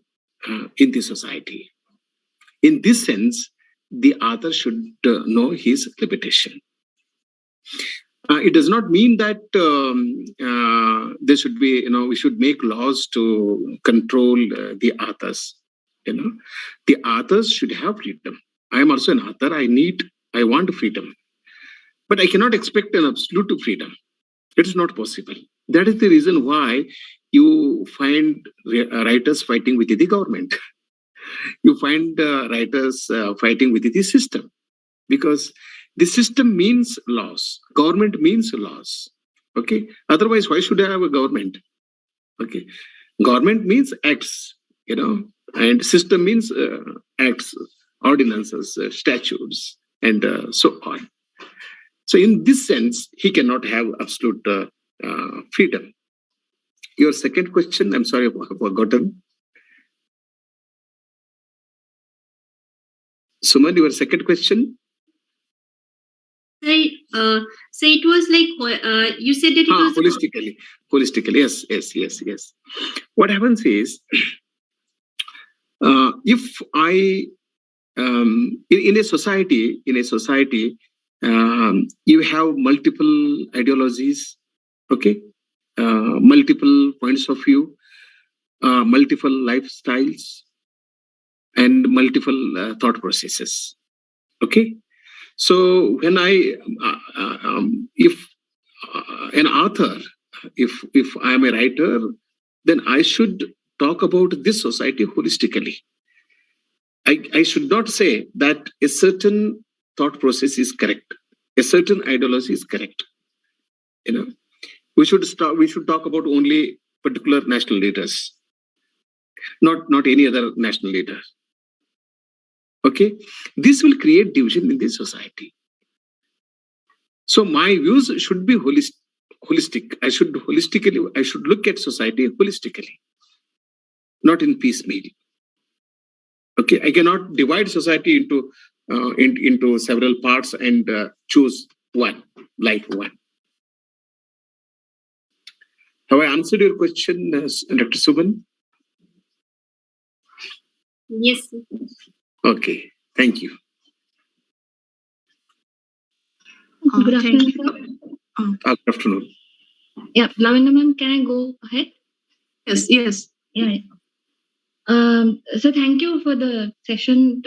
in the society. In this sense, the author should know his limitation. It does not mean that there should be, we should make laws to control the authors. The authors should have freedom. I am also an author. I want freedom, but I cannot expect an absolute freedom. It is not possible. That is the reason why you find writers fighting with the government. You find writers fighting with the system, because the system means laws. Government means laws. Okay. Otherwise, why should I have a government? Okay. Government means acts, and system means acts, ordinances, statutes, and so on. So in this sense, he cannot have absolute freedom. Your second question, I'm sorry, I've forgotten. Suman, your second question? So it was like you said that it was holistically. Yes. What happens is, if I in a society, you have multiple ideologies, okay, multiple points of view, multiple lifestyles, and multiple thought processes. Okay. So when if an author, if I am a writer, then I should talk about this society holistically. I should not say that a certain thought process is correct, a certain ideology is correct. We should talk about only particular national leaders, not any other national leader. Okay, this will create division in the society. So my views should be holistic. I should look at society holistically, not in piecemeal. Okay, I cannot divide society into several parts and choose one, like one. Have I answered your question, Dr. Suman? Yes. Okay, thank you. Good Thank afternoon, you. sir. Good afternoon. Yeah, Lavanya ma'am, can I go ahead? Yes. Yeah. So thank you for the session.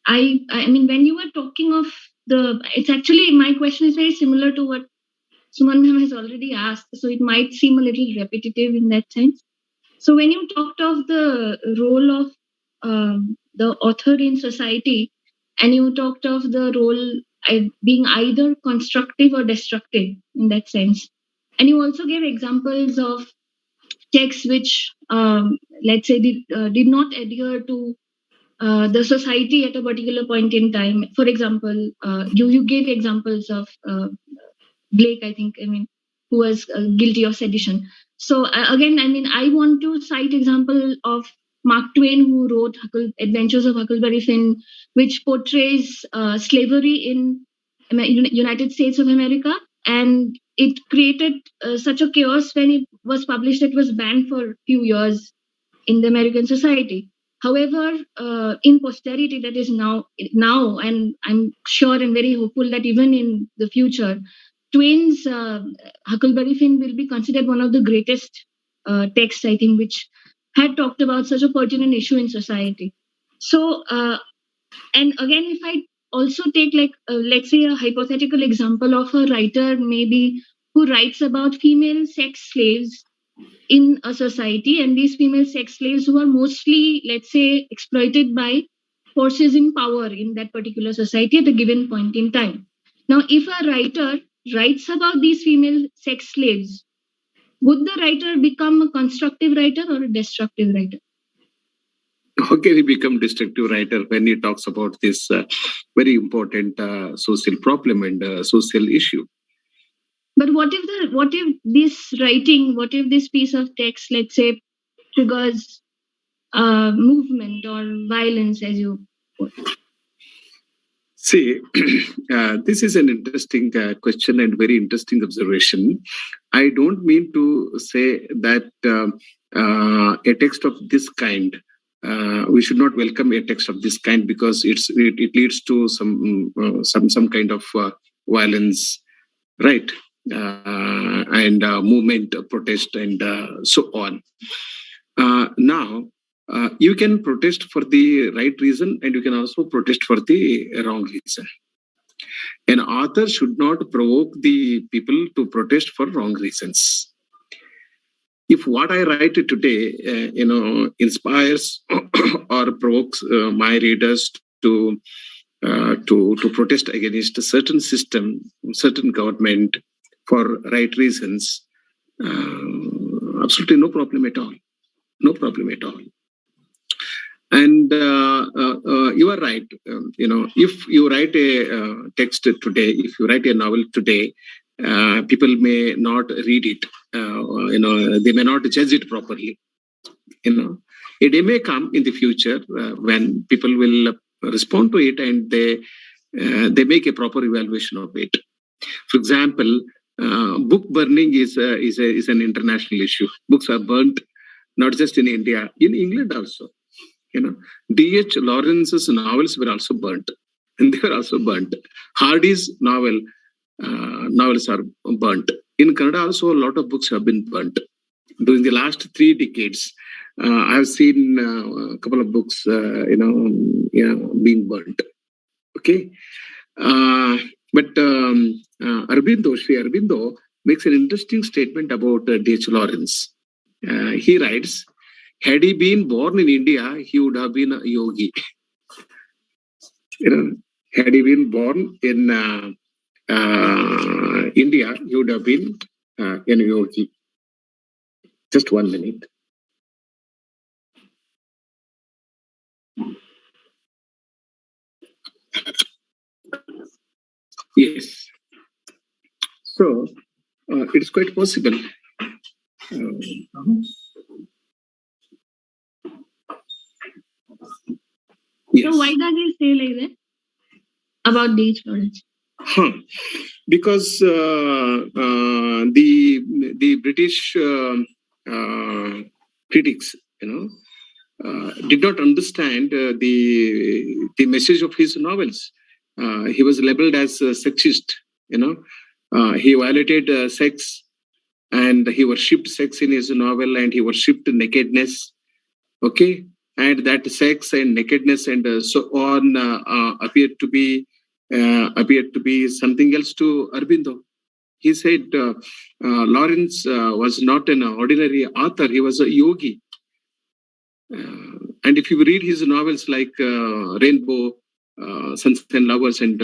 I mean, when you were talking of it's actually, my question is very similar to what Suman ma'am has already asked. So it might seem a little repetitive in that sense. So when you talked of the role of the author in society, and you talked of the role being either constructive or destructive in that sense, and you also gave examples of texts which, let's say, did not adhere to the society at a particular point in time. For example, you gave examples of Blake, I think, I mean, who was guilty of sedition. So again, I mean, I want to cite example of Mark Twain, who wrote Adventures of Huckleberry Finn, which portrays slavery in United States of America, and it created such a chaos when it was published. It was banned for a few years in the American society. However, in posterity, that is now, and I'm sure and very hopeful that even in the future, Twain's Huckleberry Finn will be considered one of the greatest texts, I think, which had talked about such a pertinent issue in society. So, and again, if I also take, like, let's say, a hypothetical example of a writer maybe who writes about female sex slaves in a society, and these female sex slaves who are mostly, let's say, exploited by forces in power in that particular society at a given point in time. Now, if a writer writes about these female sex slaves, would the writer become a constructive writer or a destructive writer? How can he become destructive writer when he talks about this very important social problem and social issue? But what if this piece of text, let's say, triggers movement or violence, as you put? See, this is an interesting question and very interesting observation. I don't mean to say that a text of this kind, we should not welcome a text of this kind because it leads to some kind of violence, right? And movement, protest, and so on. Now, you can protest for the right reason, and you can also protest for the wrong reason. An author should not provoke the people to protest for wrong reasons. If what I write today, inspires or provokes my readers to protest against a certain system, certain government for right reasons, absolutely no problem at all. No problem at all. And you are right. If you write a text today, if you write a novel today, people may not read it. They may not judge it properly. A day may come in the future when people will respond to it and they make a proper evaluation of it. For example, book burning is an international issue. Books are burnt not just in India, in England also. D.H. Lawrence's novels were also burnt, and they were also burnt. Hardy's novels are burnt. In Canada, also a lot of books have been burnt. During the last 3 decades, I have seen a couple of books, being burnt. Okay, but Sri Aurobindo makes an interesting statement about D.H. Lawrence. He writes, had he been born in India, he would have been a yogi. Had he been born in India, he would have been a yogi. Just 1 minute. Yes. So it's quite possible. Yes. So why does he say like that about D.H. Lawrence? Because the British critics, did not understand the message of his novels. He was labeled as a sexist. He violated sex, and he worshipped sex in his novel, and he worshipped nakedness. Okay, and that sex and nakedness and so on appeared to be something else to Aurobindo. He said Lawrence was not an ordinary author; he was a yogi. And if you read his novels like Rainbow, Sons and Lovers, and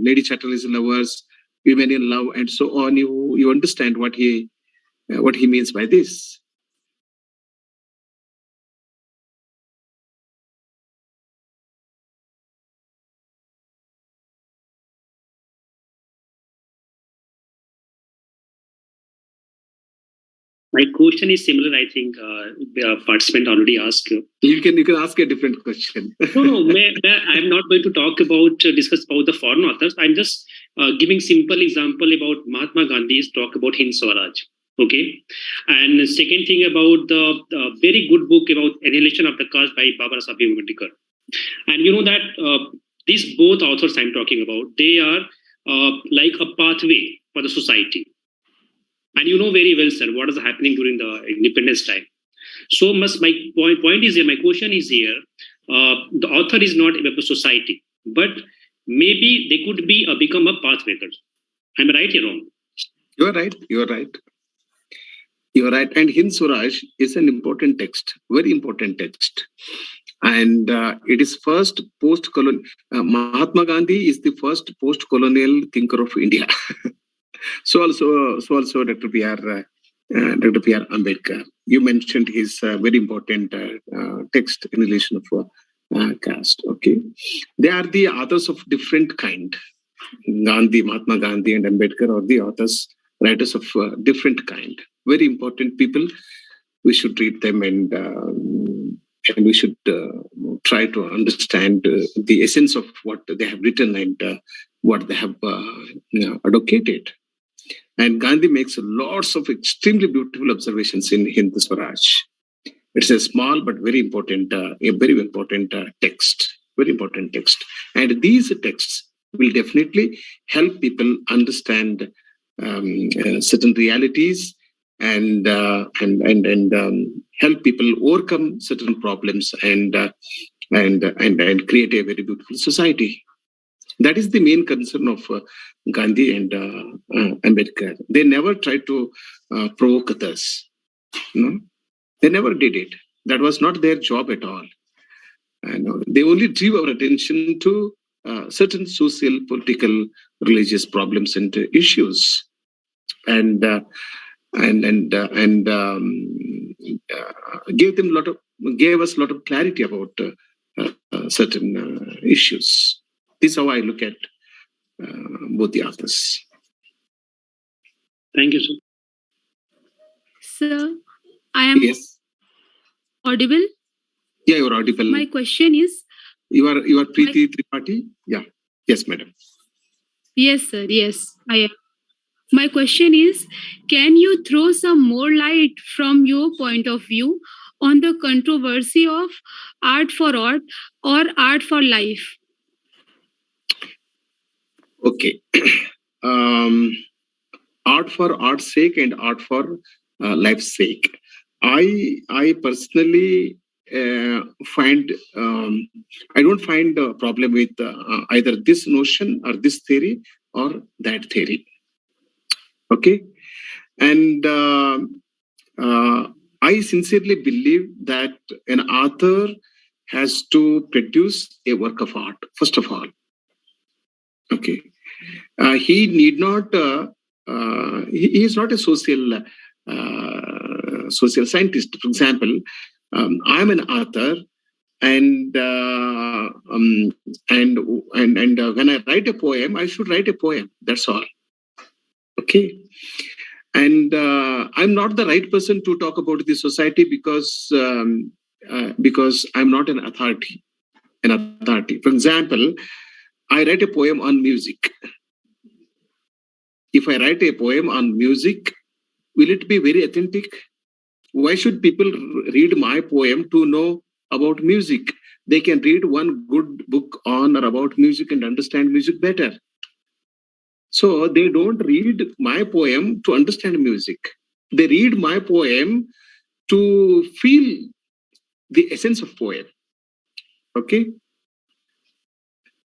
Lady Chatterley's Lovers, Women in Love, and so on, you understand what he means by this. My question is similar. I think the participant already asked. You can ask a different question. No. I'm not going to discuss about the foreign authors. I'm just giving simple example about Mahatma Gandhi's talk about Hind Swaraj. Okay, and the second thing about the very good book about Annihilation of the Caste by Basavaraj Donur. And you know that these both authors I'm talking about, they are like a pathway for the society. And you know very well, sir, what is happening during the independence time. So my point is here, my question is here, the author is not a society, but maybe they could become a pathwaker. Am I right or wrong? You're right. And Hind Swaraj is an important text, very important text. And it is first post-colonial. Mahatma Gandhi is the first post-colonial thinker of India. So also Dr. B.R. Ambedkar. You mentioned his very important text in relation of caste. Okay, they are the authors of different kind. Mahatma Gandhi, and Ambedkar are the writers of different kind. Very important people. We should read them, and we should try to understand the essence of what they have written and what they have advocated. And Gandhi makes lots of extremely beautiful observations in Hind Swaraj. It's a small but very important, text. Very important text. And these texts will definitely help people understand certain realities and help people overcome certain problems and create a very beautiful society. That is the main concern of Gandhi and Ambedkar. They never tried to provoke others. No? They never did it. That was not their job at all. And they only drew our attention to certain social, political, religious problems and issues, and gave us a lot of clarity about certain issues. This is how I look at both the authors. Thank you, sir. Sir, I am audible? Yeah, you're audible. My question is... You are Preeti Tripathi? Yeah. Yes, madam. Yes, sir. Yes, I am. My question is, can you throw some more light from your point of view on the controversy of art for art or art for life? Okay. Art for art's sake and art for life's sake. I personally I don't find a problem with either this notion or this theory or that theory. Okay, and I sincerely believe that an author has to produce a work of art first of all. Okay, he need not. He is not a social scientist. For example, I am an author, and when I write a poem, I should write a poem. That's all. Okay, and I'm not the right person to talk about the society because I'm not an authority. For example, I write a poem on music. If I write a poem on music, will it be very authentic? Why should people read my poem to know about music? They can read one good book on or about music and understand music better. So they don't read my poem to understand music. They read my poem to feel the essence of poem. Okay?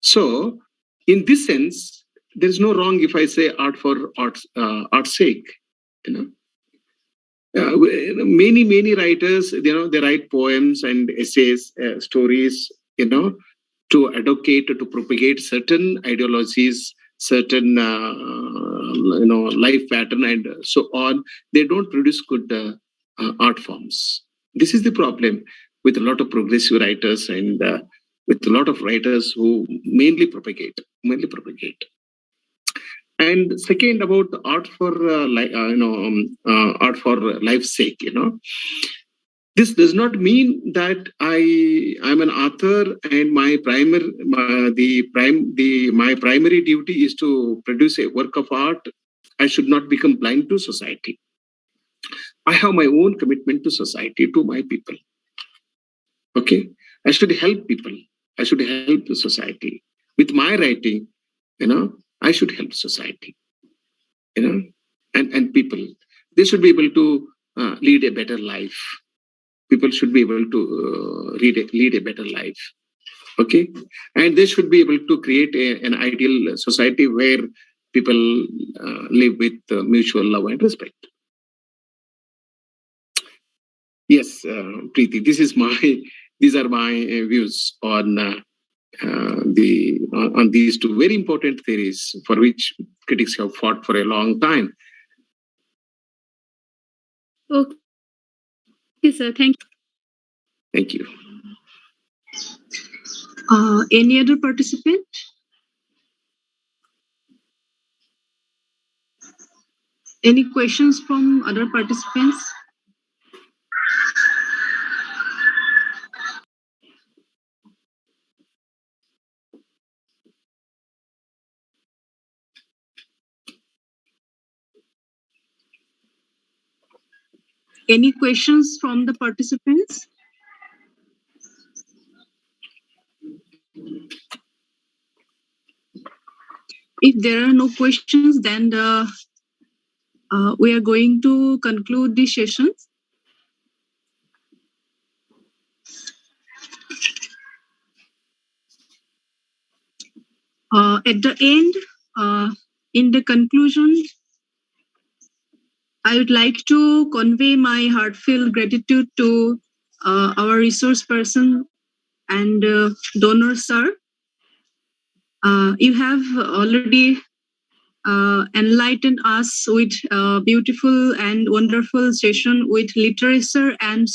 So in this sense, there is no wrong if I say art for art's sake. You know, many writers, they write poems and essays, stories, to advocate, to propagate certain ideologies, certain life pattern, and so on. They don't produce good art forms. This is the problem with a lot of progressive writers and with a lot of writers who mainly propagate. And second, about the art for art for life's sake. This does not mean that I'm an author and my primary duty is to produce a work of art. I should not become blind to society. I have my own commitment to society, to my people. Okay, I should help people. I should help the society with my writing. I should help society. And people, they should be able to lead a better life. People should be able to lead a better life. Okay, and they should be able to create an ideal society where people live with mutual love and respect. Yes, Preeti, these are my views on these two very important theories for which critics have fought for a long time. Okay, sir. Thank you. Thank you. Any other participant? Any questions from other participants? Any questions from the participants? If there are no questions, then we are going to conclude the session. At the end, in the conclusion, I would like to convey my heartfelt gratitude to our resource person and donor, sir. You have already enlightened us with a beautiful and wonderful session with literature and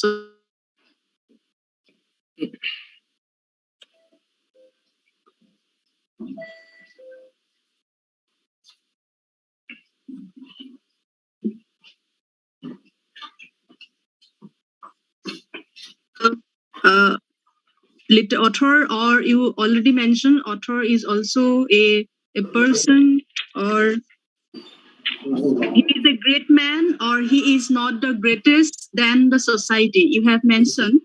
author, or you already mentioned author is also a person, or he is a great man, or he is not the greatest than the society. You have mentioned.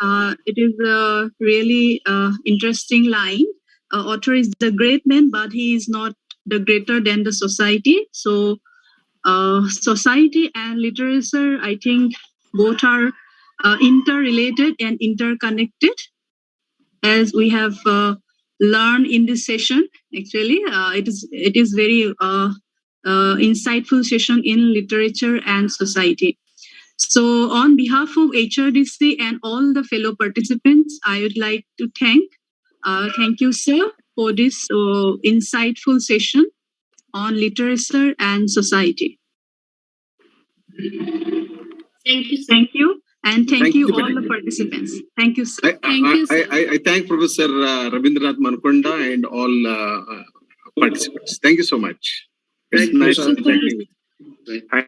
It is a really interesting line. Author is the great man, but he is not the greater than the society. So society and literature, I think both are interrelated and interconnected, as we have learned in this session. Actually, it is very insightful session in literature and society. So on behalf of HRDC and all the fellow participants, I would like to thank you, sir, for this insightful session on literature and society. Thank you, sir. Thank you. And thank you all madam. the participants. Thank you, sir. Thank you, sir. I thank Professor Rabindranath Mankonda and all participants. Thank you so much. It's Thank you, nice sir. interacting with you.